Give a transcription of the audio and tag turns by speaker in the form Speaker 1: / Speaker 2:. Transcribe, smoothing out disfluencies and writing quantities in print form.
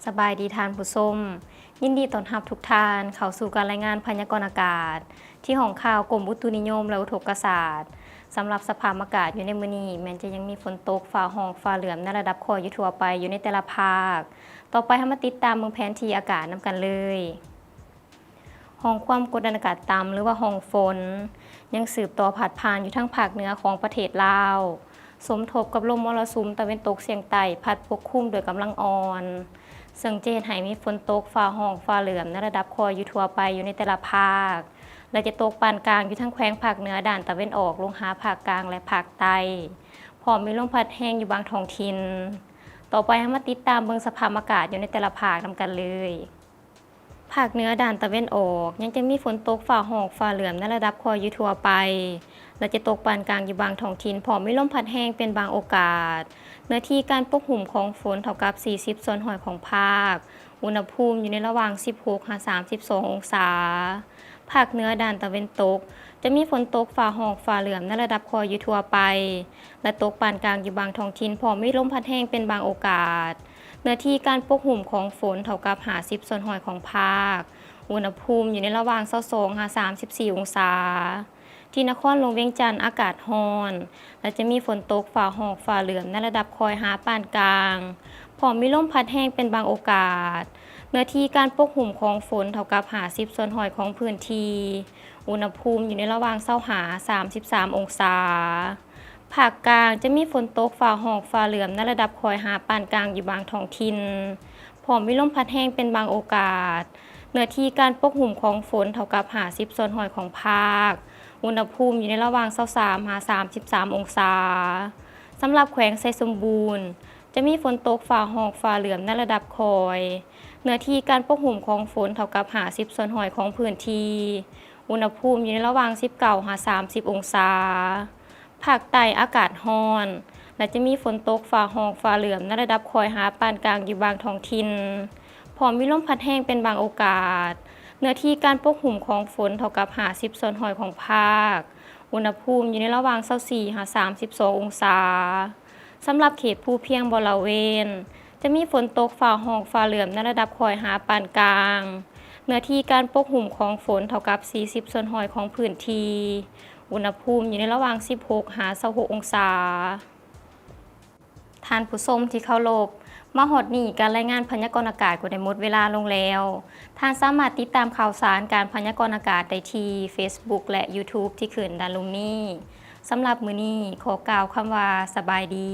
Speaker 1: สบายดีทานผู้ชมยินดีต้อนรับทุกท่านเข้าสู่การรายงานพยากรณ์อากาศที่ห้องข่าวกรมอุตุนิยมและอุทกศาสตร์สำหรับสภาพอากาศอยู่ในมื้อนี้แม้จะยังมีฝนตกฟ้าร้องฟ้าเหลืองในระดับคออยู่ทั่วไปอยู่ในแต่ละภาคต่อไปเรามาติดตามเมืองแผนที่อากาศนำกันเลยห้องความกดดันอากาศต่ำหรือว่าห้องฝนยังสืบต่อผาดผ่านอยู่ทั้งภาคเหนือของประเทศลาวสมทบกับลมมรสุมตะวันตกเฉียงใต้พัดปกคลุมโดยกำลังอ่อนซึ่งจะเห็นให้มีฝนตกฟ้าร้องฟ้าเหลืองในระดับคออยู่ทั่วไปอยู่ในแต่ละภาคและจะตกปานกลางอยู่ทั้งแขวงภาคเหนือด้านตะวันออกลงหาภาคกลางและภาคใต้พร้อมมีลมพัดแรงอยู่บางท้องถิ่นต่อไปเรามาติดตามเบิ่งสภาพอากาศอยู่ในแต่ละภาคนำกันเลยภาคเหนือด้านตะวันออกยังจะมีฝนตกฟ้าร้องฟ้าเหลืองในระดับคออยู่ทั่วไปและจะตกปานกลางอยู่บางท้องถิ่นพร้อมมีลมพัดแรงเป็นบางโอกาสเนื้อที่การปกคลุมของฝนเท่ากับ40ส่วนร้อยของภาคอุณหภูมิอยู่ในระหว่าง16-32องศาภาคเหนือด้านตะวันตกจะมีฝนตกฟ้าร้องฟ้าเหลืองในระดับคออยู่ทั่วไปและตกปานกลางอยู่บางท้องถิ่นพร้อมมีลมพัดแรงเป็นบางโอกาสเนื้อที่การปกคลุมของฝนเท่ากับ50ส่วนร้อยของภาคอุณหภูมิอยู่ในระหว่าง22-34องศาที่นครหลวงเวียงจันทร์อากาศร้อนและจะมีฝนตกฟ้าร้องฟ้าเหลืองในระดับคอยหาปานกลางพร้อมมีลมพัดแรงเป็นบางโอกาสเนื้อที่การปกคลุมของฝนเท่ากับ50ส่วนร้อยของพื้นที่อุณหภูมิอยู่ในระหว่าง20-33องศาภาคกลางจะมีฝนตกฟ้าร้องฟ้าเหลืองในระดับคอยหาปานกลางอยู่บางท้องถิ่นพร้อมมีลมพัดแรงเป็นบางโอกาสเนื้อที่การปกคลุมของฝนเท่ากับ50ส่วนร้อยของภาคอุณหภูมิอยู่ในระหว่าง23-33องศาสำหรับแขวงไซสมบูรณ์จะมีฝนตกฟ้าร้องฟ้าเหลืองในระดับคอยเนื้อที่การปกคลุมของฝนเท่ากับ50ส่วนร้อยของพื้นที่อุณหภูมิอยู่ในระหว่าง19-30องศาภาคใต้อากาศร้อนและจะมีฝนตกฟ้าร้องฟ้าเหลืองในระดับคอยหาปานกลางอยู่บางท้องถิ่นพร้อมมีลมพัดแรงเป็นบางโอกาสเนื้อที่การปกคลุมของฝนเท่ากับ50ส่วนร้อยของภาคอุณหภูมิอยู่ในระหว่าง24-32องศาสำหรับเขตภูเพียงบริเวณจะมีฝนตกฟ้าร้องฟ้าเหลืองในระดับคอยหาปานกลางเนื้อที่การปกคลุมของฝนเท่ากับ40ส่วนร้อยของพื้นที่อุณหภูมิอยู่ในระหว่าง16-26องศาท่านผู้ชมที่เคารพมาฮอดนี้การรายงานพยากรณ์อากาศก็ได้หมดเวลาลงแล้วท่านสามารถติดตามข่าวสารการพยากรณ์อากาศได้ที่ Facebook และ YouTube ที่ขึ้นด้านล่างนี้สำหรับมื้อนี้ขอกล่าวคำว่าสบายดี